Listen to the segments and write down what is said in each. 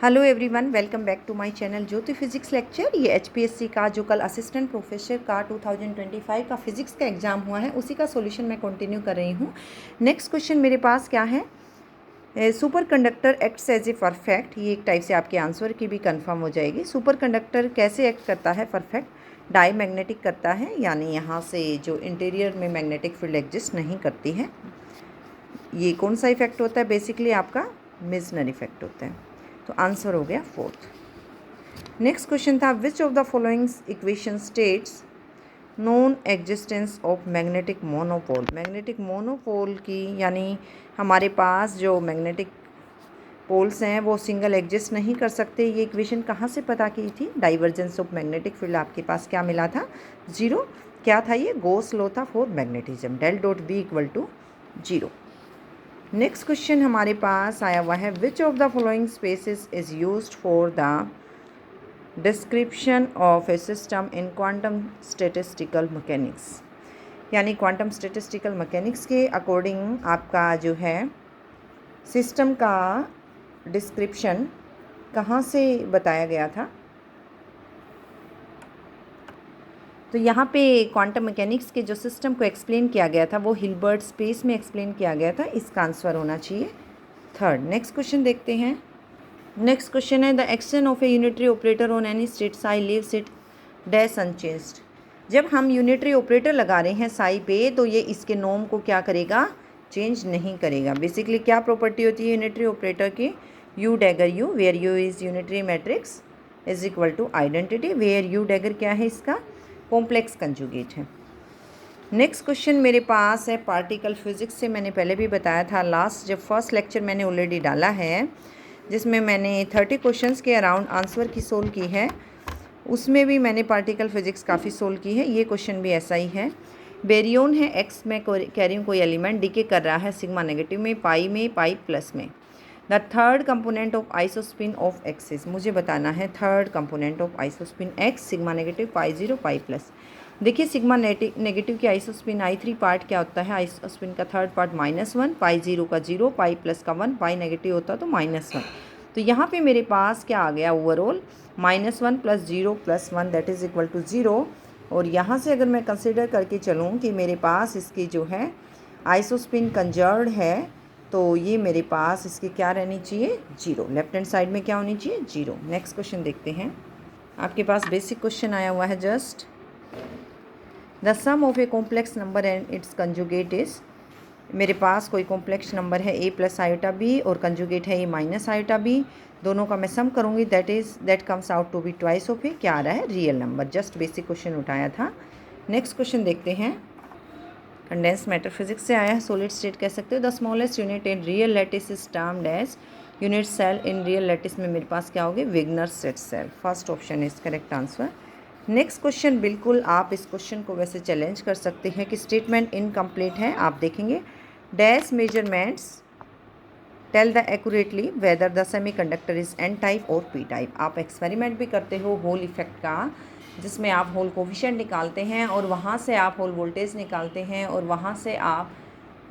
Hello everyone, welcome back to my channel Jyoti physics lecture. ये HPSC का जो कल असिस्टेंट प्रोफेसर का 2025 का फिजिक्स का एग्ज़ाम हुआ है उसी का सॉल्यूशन मैं कंटिन्यू कर रही हूँ। नेक्स्ट क्वेश्चन मेरे पास क्या है, super conductor acts as a perfect. ये एक टाइप से आपके आंसर की भी कंफर्म हो जाएगी। सुपर कंडक्टर कैसे एक्ट करता है परफेक्ट? डाई मैग्नेटिक करता है, यानी यहाँ से जो इंटीरियर में मैग्नेटिक फील्ड एग्जिस्ट नहीं करती है। ये कौन सा इफेक्ट होता है? बेसिकली आपका मेसनर इफेक्ट होता है। तो आंसर हो गया फोर्थ। नेक्स्ट क्वेश्चन था, विच of the following equation states non existence of magnetic monopole. Magnetic monopole की, यानी हमारे पास जो मैग्नेटिक पोल्स हैं वो सिंगल एग्जिस्ट नहीं कर सकते। ये इक्वेशन कहाँ से पता की थी? डाइवर्जेंस ऑफ मैग्नेटिक फील्ड आपके पास क्या मिला था? 0। क्या था ये? गॉस लॉ था for magnetism, del dot B equal to 0। Next question हमारे पास आया हुआ है, which of the following spaces is used for the description of a system in quantum statistical mechanics. यानी क्वांटम स्टैटिस्टिकल मैकेनिक्स के according आपका जो है सिस्टम का डिस्क्रिप्शन कहाँ से बताया गया था? तो यहाँ पे क्वांटम मैकेनिक्स के जो सिस्टम को एक्सप्लेन किया गया था वो हिल्बर्ट स्पेस में एक्सप्लेन किया गया था। इसका आंसर होना चाहिए थर्ड। नेक्स्ट क्वेश्चन देखते हैं। नेक्स्ट क्वेश्चन है, the action of A unitary operator on any state Sai leaves it dash unchanged. जब हम यूनिटरी ऑपरेटर लगा रहे हैं साई पे, तो ये इसके नॉर्म को क्या करेगा? चेंज नहीं करेगा। बेसिकली क्या प्रॉपर्टी होती है यूनिटरी ऑपरेटर की? U dagger U, where U is unitary matrix is equal to identity, where U dagger क्या है? इसका कॉम्प्लेक्स कंजुगेट है। नेक्स्ट क्वेश्चन मेरे पास है पार्टिकल फिजिक्स से। मैंने पहले भी बताया था, लास्ट जब फर्स्ट लेक्चर मैंने ऑलरेडी डाला है जिसमें मैंने 30 क्वेश्चंस के अराउंड आंसर की सोल्व की है, उसमें भी मैंने पार्टिकल फिजिक्स काफ़ी सोल्व की है। ये क्वेश्चन भी ऐसा ही है। बेरियन है, एक्स में कैरियम कोई एलिमेंट डीके कर रहा है सिग्मा नेगेटिव में, पाई प्लस में। The third component of isospin of axis. मुझे बताना है third component of isospin x, sigma negative, pi zero, pi plus. देखिए सिग्मा नेगेटिव की आइसोस्पिन I3 पार्ट क्या होता है? आइसोस्पिन का थर्ड पार्ट -1, पाई जीरो का 0, पाई प्लस का 1, पाई नेगेटिव होता तो -1। तो यहाँ पे मेरे पास क्या आ गया overall? -1 + 0 + 1 that is equal to 0। और यहाँ से अगर मैं कंसिडर करके चलूँ कि मेरे पास इसकी जो है आइसोस्पिन कंजर्व्ड है, तो ये मेरे पास इसकी क्या रहनी चाहिए? 0। लेफ्ट हैंड साइड में क्या होनी चाहिए? 0। नेक्स्ट क्वेश्चन देखते हैं। आपके पास बेसिक क्वेश्चन आया हुआ है just, the sum of a complex number and its conjugate is. मेरे पास कोई कॉम्प्लेक्स नंबर है a + i और कंजुगेट है a - i। दोनों का मैं सम करूँगी, that comes out to be twice of a. क्या आ रहा है? Real number. Just basic question उठाया था। नेक्स्ट क्वेश्चन देखते हैं। कंडेंस मैटर फिजिक्स से आया है, सॉलिड स्टेट कह सकते हो। The smallest unit in real lattice is termed as unit cell. In real lattice में मेरे पास क्या होगी? Wigner Seitz cell. First option is correct answer. Next question, बिल्कुल आप इस क्वेश्चन को वैसे चैलेंज कर सकते हैं कि स्टेटमेंट इनकम्प्लीट है। आप देखेंगे, dash measurements tell the accurately whether the semi conductor is N type और पी टाइप। आप एक्सपेरिमेंट भी करते हो होल इफेक्ट का, जिसमें आप होल कोफिशिएंट निकालते हैं और वहाँ से आप होल वोल्टेज निकालते हैं और वहाँ से आप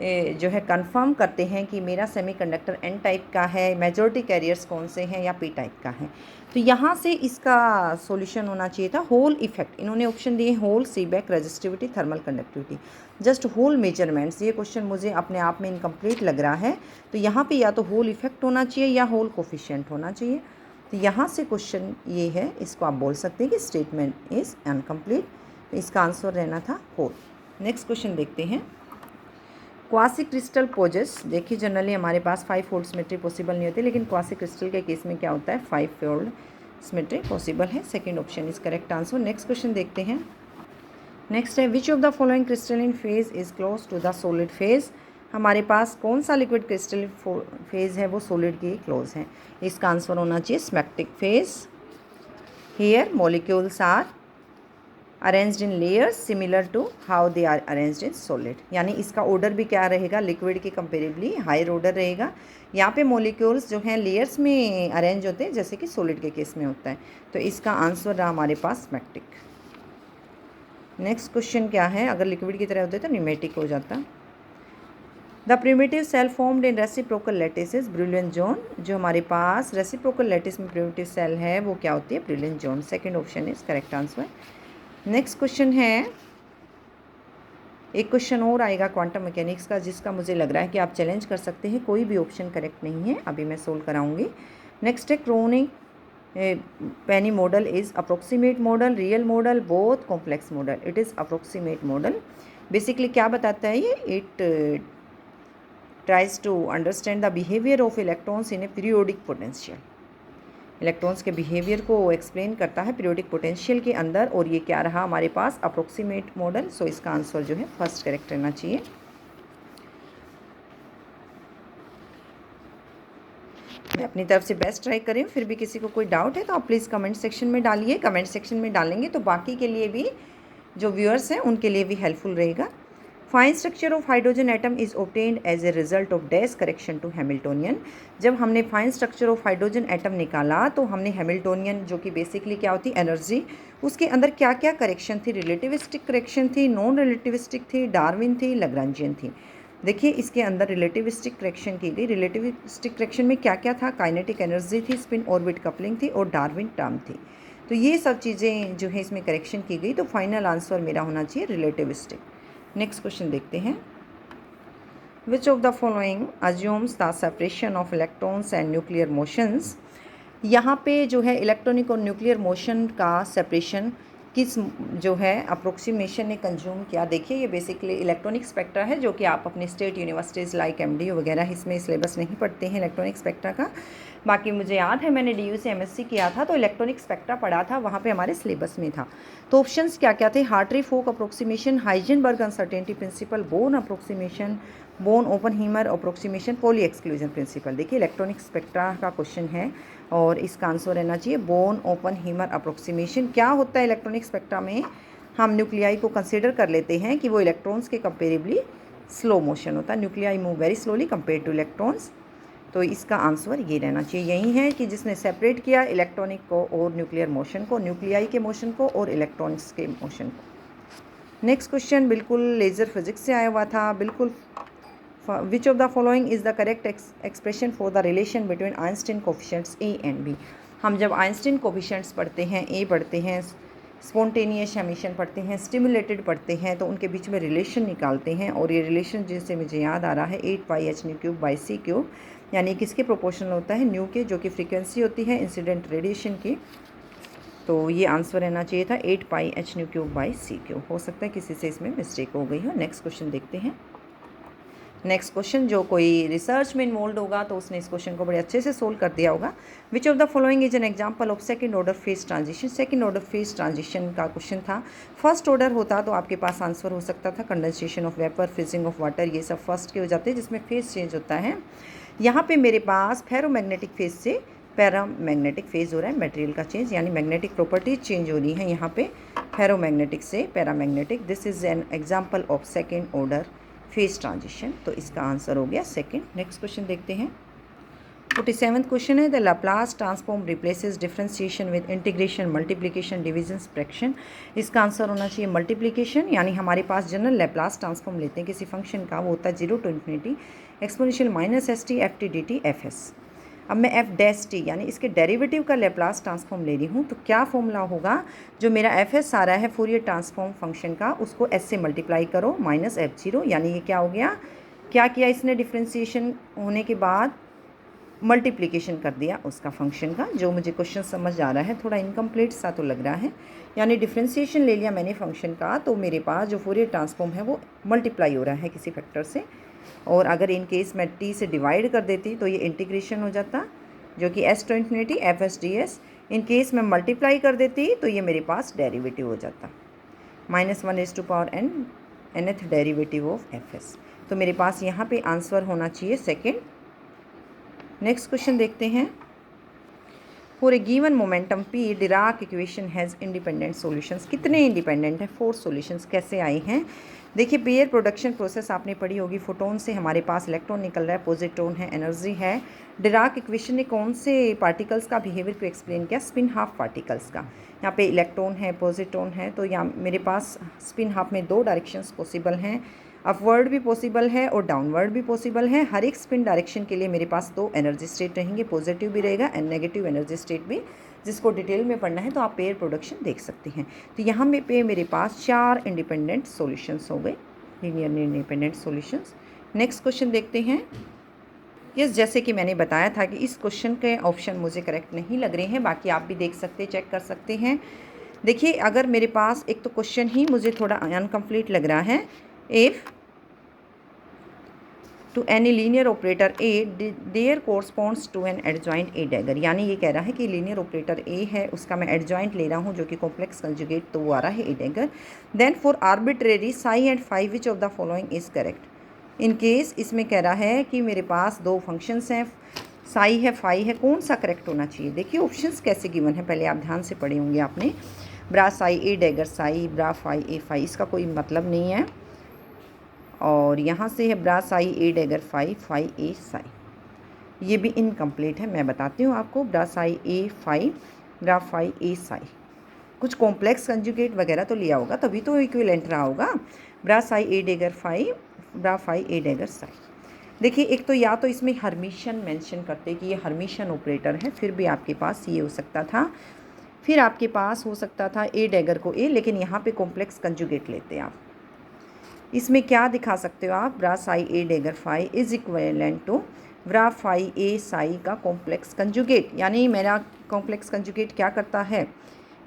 जो है कंफर्म करते हैं कि मेरा सेमीकंडक्टर एन टाइप का है, मेजॉरिटी कैरियर्स कौन से हैं या पी टाइप का है। तो यहाँ से इसका सॉल्यूशन होना चाहिए था होल इफेक्ट। इन्होंने ऑप्शन दिए Hall, Seebeck, resistivity, thermal conductivity, just Hall measurements. ये क्वेश्चन मुझे अपने आप में इनकम्प्लीट लग रहा है। तो यहाँ पे या तो होल इफेक्ट होना चाहिए या होल कोफिशिएंट होना चाहिए। तो यहाँ से क्वेश्चन ये है, इसको आप बोल सकते हैं कि स्टेटमेंट इज़ अनकम्प्लीट। तो इसका आंसर रहना था होल। नेक्स्ट क्वेश्चन देखते हैं। Quasi crystal possess. देखिए जनरली हमारे पास 5 फोल्ड सिमेट्री पॉसिबल नहीं होती, लेकिन क्वासी क्रिस्टल के केस में क्या होता है? 5 फोल्ड सिमेट्री पॉसिबल है। Second option is correct answer. Next question देखते हैं। नेक्स्ट है, which of the following crystalline phase is close to the solid phase. हमारे पास कौन सा लिक्विड क्रिस्टल फेज है वो सॉलिड की क्लोज है? इसका आंसर होना चाहिए smectic phase. Here molecules are arranged in layers similar to how they are arranged in solid. यानी इसका ऑर्डर भी क्या रहेगा? लिक्विड के कंपेरेबली हायर ऑर्डर रहेगा। यहाँ पे मॉलिक्यूल्स जो हैं लेयर्स में अरेंज होते हैं, जैसे कि सॉलिड के केस में होता है। तो इसका आंसर रहा हमारे पास स्मैक्टिक। नेक्स्ट क्वेश्चन क्या है? अगर लिक्विड की तरह होते तो न्यूमेटिक हो जाता। The primitive cell formed in reciprocal lattice is brilliant zone. जो हमारे पास रेसिप्रोकल लैटिस में प्रिमिटिव सेल है वो क्या होती है? Brilliant zone. Second option is correct answer. Next question है, एक क्वेश्चन और आएगा क्वांटम मैकेनिक्स का जिसका मुझे लग रहा है कि आप चैलेंज कर सकते हैं, कोई भी ऑप्शन करेक्ट नहीं है, अभी मैं सोल्व कराऊंगी। नेक्स्ट है Kronig Penney model is approximate model, real model, both complex model. It is approximate model. Basically क्या बताता है ये? It tries to understand the behavior of electrons in a periodic potential। Electrons के behaviour को explain करता है periodic potential के अंदर, और ये क्या रहा हमारे पास? Approximate model. सो इसका आंसर जो है फर्स्ट करेक्ट रहना चाहिए। मैं अपनी तरफ से बेस्ट ट्राई करी हूँ, फिर भी किसी को कोई डाउट है तो आप प्लीज़ कमेंट सेक्शन में डालिए। कमेंट सेक्शन में डालेंगे तो बाकी के लिए भी, जो व्यूअर्स हैं उनके लिए भी हेल्पफुल रहेगा। Fine structure of hydrogen atom is obtained as a result of dash correction to Hamiltonian. जब हमने fine structure of hydrogen atom निकाला तो हमने हैमिल्टोनियन, जो कि बेसिकली क्या होती है? एनर्जी, उसके अंदर क्या क्या करेक्शन थी? रिलेटिविस्टिक करेक्शन थी, नॉन रिलेटिविस्टिक थी, डार्विन थी, लैग्रांजियन थी। देखिए इसके अंदर रिलेटिविस्टिक करेक्शन की गई। रिलेटिविस्टिक करेक्शन में क्या क्या था? काइनेटिक एनर्जी थी, स्पिन ऑर्बिट कपलिंग थी और डार्विन टर्म थी। तो ये सब चीज़ें जो है इसमें करेक्शन की गई। तो फाइनल आंसर मेरा होना चाहिए रिलेटिविस्टिक। नेक्स्ट क्वेश्चन देखते हैं। विच of the following assumes the separation of electrons and nuclear motions. यहाँ पे जो है इलेक्ट्रॉनिक और न्यूक्लियर मोशन का सेपरेशन किस जो है अप्रोक्सीमेशन ने कंज्यूम किया? देखिए ये बेसिकली इलेक्ट्रॉनिक स्पेक्ट्रा है, जो कि आप अपने स्टेट यूनिवर्सिटीज़ लाइक एमडीयू वगैरह इसमें सिलेबस नहीं पढ़ते हैं इलेक्ट्रॉनिक स्पेक्ट्रा का। बाकी मुझे याद है मैंने डीयू से एमएससी किया था तो इलेक्ट्रॉनिक स्पेक्ट्रा पढ़ा था, वहाँ पे हमारे सिलेबस में था। तो ऑप्शंस क्या क्या थे? Hartree Fock approximation, Heisenberg uncertainty principle, Born approximation, Born Oppenheimer approximation, Pauli exclusion principle. देखिए इलेक्ट्रॉनिक स्पेक्ट्रा का क्वेश्चन है और इसका आंसर रहना चाहिए बोर्न ओपनहीमर अप्रोक्सीमेशन। क्या होता है इलेक्ट्रॉनिक स्पेक्ट्रा में? हम न्यूक्लियाई को कंसीडर कर लेते हैं कि वो इलेक्ट्रॉन्स के कंपेरेबली स्लो मोशन होता है। Nuclei move very slowly compare two electrons. तो इसका आंसर ये रहना चाहिए। यही है कि जिसने सेपरेट किया इलेक्ट्रॉनिक को और न्यूक्लियर मोशन को, न्यूक्लियाई के मोशन को और इलेक्ट्रॉनिक्स के मोशन को। नेक्स्ट क्वेश्चन बिल्कुल लेज़र फिजिक्स से आया हुआ था। बिल्कुल which of the following is the correct expression for the relation between Einstein coefficients A and B. हम जब आइंस्टीन कोफिशिएंट्स पढ़ते हैं, ए पढ़ते हैं, स्पॉन्टेनियस एमिशन पढ़ते हैं, स्टिमुलेटेड पढ़ते हैं, तो उनके बीच में रिलेशन निकालते हैं। और ये रिलेशन जिससे मुझे याद आ रहा है 8πh⁴/c³, यानी किसके प्रोपोर्शनल होता है? न्यू के, जो कि फ्रीक्वेंसी होती है इंसिडेंट रेडिएशन की। तो ये आंसर रहना चाहिए था 8πh⁴/c³। हो सकता है किसी से इसमें मिस्टेक हो गई हो। नेक्स्ट क्वेश्चन देखते हैं। नेक्स्ट क्वेश्चन, जो कोई रिसर्च में इन्वॉल्व होगा तो उसने इस क्वेश्चन को बड़े अच्छे से सोल्व कर दिया होगा। विच of the following is an example of second order phase transition. Second order phase transition का क्वेश्चन था। फर्स्ट ऑर्डर होता तो आपके पास आंसर हो सकता था condensation of vapour, freezing of water, ये सब फर्स्ट के हो जाते हैं जिसमें फेज चेंज होता है। यहाँ पे मेरे पास फेरोमैग्नेटिक फेज से पैरामैग्नेटिक फेज हो रहा है, मटेरियल का चेंज, यानी मैग्नेटिक प्रॉपर्टीज चेंज हो रही हैं यहाँ पे फेरोमैग्नेटिक से paramagnetic. This is an example of second order phase transition. तो इसका आंसर हो गया सेकंड। नेक्स्ट क्वेश्चन देखते हैं। 47वां क्वेश्चन है, the Laplace transform replaces differentiation with integration, multiplication, division, fraction. इसका आंसर होना चाहिए मल्टीप्लिकेशन। यानी हमारे पास जनरल लैप्लास ट्रांसफॉर्म लेते हैं किसी फंक्शन का, वो होता है 0 to ∞ exponential -st ft dt fs। अब मैं f डैश टी यानी इसके डेरिवेटिव का लैप्लास ट्रांसफॉर्म ले रही हूँ, तो क्या फॉर्मूला होगा? जो मेरा fs आ रहा है फूरियर ट्रांसफॉर्म फंक्शन का, उसको s से मल्टीप्लाई करो -f0, यानी ये क्या हो गया? क्या किया इसने? डिफ्रेंशिएशन होने के बाद मल्टीप्लिकेशन कर दिया उसका फंक्शन का। जो मुझे क्वेश्चन समझ आ रहा है, थोड़ा इनकम्प्लीट सा तो लग रहा है, यानी डिफ्रेंशिएशन ले लिया मैंने फंक्शन का, तो मेरे पास जो फूरियर ट्रांसफॉर्म है वो मल्टीप्लाई हो रहा है किसी फैक्टर से। और अगर इन केस मैं t से डिवाइड कर देती तो ये इंटीग्रेशन हो जाता, जो कि s to ∞ fs ds। In case मैं मल्टीप्लाई कर देती तो ये मेरे पास डेरिवेटिव हो जाता -1 nth डेरिवेटिव ऑफ fs। तो मेरे पास यहाँ पे आंसर होना चाहिए सेकेंड। नेक्स्ट क्वेश्चन देखते हैं। For a given momentum p Dirac equation has independent solutions. कितने इंडिपेंडेंट हैं? 4 सॉल्यूशंस। कैसे आए हैं? देखिए पेयर प्रोडक्शन प्रोसेस आपने पढ़ी होगी। फोटोन से हमारे पास इलेक्ट्रॉन निकल रहा है, पॉजिट्रॉन है, एनर्जी है। डिराक इक्वेशन ने कौन से पार्टिकल्स का बिहेवियर को एक्सप्लेन किया? स्पिन हाफ पार्टिकल्स का। यहाँ पे इलेक्ट्रॉन है, पॉजिट्रॉन है, तो यहाँ मेरे पास स्पिन हाफ में 2 डायरेक्शंस पॉसिबल हैं अपवर्ड भी पॉसिबल है और डाउनवर्ड भी पॉसिबल है। हर एक स्पिन डायरेक्शन के लिए मेरे पास 2 एनर्जी स्टेट रहेंगे, पॉजिटिव भी रहेगा एंड नेगेटिव एनर्जी स्टेट भी। जिसको डिटेल में पढ़ना है तो आप पेयर प्रोडक्शन देख सकते हैं। तो यहाँ पे मेरे पास 4 इंडिपेंडेंट सॉल्यूशंस हो गए, linear independent solutions. Next question देखते हैं। यस, जैसे कि मैंने बताया था कि इस क्वेश्चन के ऑप्शन मुझे करेक्ट नहीं लग रहे हैं, बाकी आप भी देख सकते, चेक कर सकते हैं। देखिए, अगर मेरे पास एक तो क्वेश्चन ही मुझे थोड़ा अनकम्प्लीट लग रहा है। If to any linear operator A there corresponds to an adjoint A dagger, यानी ये कह रहा है कि लीनियर ऑपरेटर ए है, उसका मैं एडजॉइंट ले रहा हूँ जो कि कॉम्प्लेक्स कंजुगेट, तो वो आ रहा है A dagger. Then for arbitrary psi and phi which of the following is correct. In case इसमें कह रहा है कि मेरे पास 2 फंक्शंस हैं, साई है फाई है, कौन सा करेक्ट होना चाहिए। देखिए ऑप्शंस कैसे गिवन है, पहले आप ध्यान से पढ़े होंगे आपने। ब्रा psi A dagger Sai, bra phi A phi, इसका कोई मतलब नहीं है। और यहाँ से है ब्रा psi A dagger phi, phi A Sai, ये भी इनकम्प्लीट है। मैं बताती हूँ आपको, ब्रा psi A phi, bra phi A Sai, कुछ कॉम्प्लेक्स कंजुगेट वगैरह तो लिया होगा तभी तो इक्विवेलेंट रहा होगा। ब्रा psi A dagger phi, bra phi A dagger Sai. देखिए, एक तो या तो इसमें हर्मिशन मेंशन करते कि ये हर्मिशन ऑपरेटर है, फिर भी आपके पास ये हो सकता था। फिर आपके पास हो सकता था ए डैगर को ए, लेकिन यहाँ पे कॉम्प्लेक्स कंजुगेट लेते आप। इसमें क्या दिखा सकते हो आप, bra psi A dagger phi is equivalent to bra phi A psi का कॉम्प्लेक्स कंजुगेट। यानी मेरा कॉम्प्लेक्स कंजुगेट क्या करता है,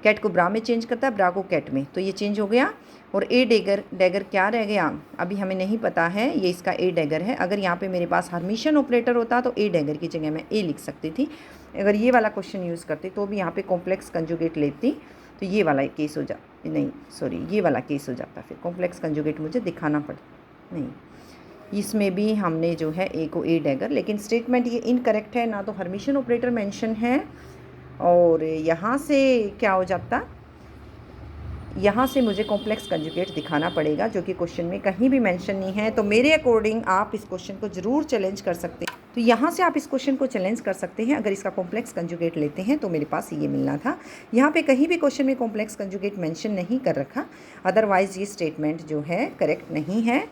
कैट को ब्रा में चेंज करता है, ब्रा को कैट में, तो ये चेंज हो गया। और ए डैगर क्या रह गया, अभी हमें नहीं पता है, ये इसका ए डैगर है। अगर यहाँ पे मेरे पास हर्मिशन ऑपरेटर होता तो ए डैगर की जगह मैं ए लिख सकती थी। अगर ये वाला क्वेश्चन यूज़ करती तो भी यहाँ पे कॉम्प्लेक्स कंजुगेट लेती, तो ये वाला केस हो जा नहीं सॉरी ये वाला केस हो जाता, फिर कॉम्प्लेक्स कंजुगेट मुझे दिखाना पड़ नहीं। इसमें भी हमने जो है ए को ए डैगर, लेकिन स्टेटमेंट ये इनकरेक्ट है, ना तो हर्मिशन ऑपरेटर मेंशन है। और यहाँ से क्या हो जाता, यहाँ से मुझे कॉम्प्लेक्स कंजुगेट दिखाना पड़ेगा, जो कि क्वेश्चन में कहीं भी मेंशन नहीं है। तो मेरे अकॉर्डिंग आप इस क्वेश्चन को ज़रूर चैलेंज कर सकते हैं। तो यहाँ से आप इस क्वेश्चन को चैलेंज कर सकते हैं। अगर इसका कॉम्प्लेक्स कंजुगेट लेते हैं तो मेरे पास ये मिलना था। यहाँ पे कहीं भी क्वेश्चन में कॉम्प्लेक्स कंजुगेट मेंशन नहीं कर रखा, अदरवाइज़ ये स्टेटमेंट जो है करेक्ट नहीं है।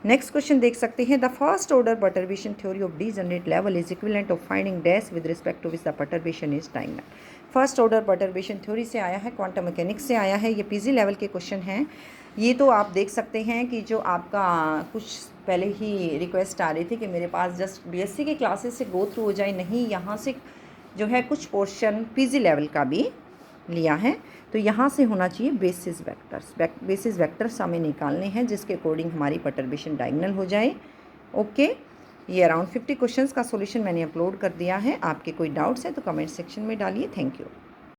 नेक्स्ट क्वेश्चन देख सकते हैं। The first order perturbation theory of degenerate level is equivalent of finding dash with respect to which the perturbation is diagonal. First order perturbation theory से आया है, क्वांटम मैकेनिक्स से आया है, ये पीजी लेवल के क्वेश्चन हैं। ये तो आप देख सकते हैं कि जो आपका कुछ पहले ही रिक्वेस्ट आ रही थी कि मेरे पास जस्ट बीएससी के क्लासेस से गो थ्रू हो जाए, नहीं यहाँ से जो है कुछ पोर्शन पीजी लेवल का भी लिया है। तो यहाँ से होना चाहिए बेसिस वेक्टर्स, बेसिस वेक्टर्स हमें निकालने हैं जिसके अकॉर्डिंग हमारी परटर्बेशन डायगोनल हो जाए। ओके, ये अराउंड 50 क्वेश्चंस का सॉल्यूशन मैंने अपलोड कर दिया है। आपके कोई डाउट्स हैं तो कमेंट सेक्शन में डालिए। Thank you.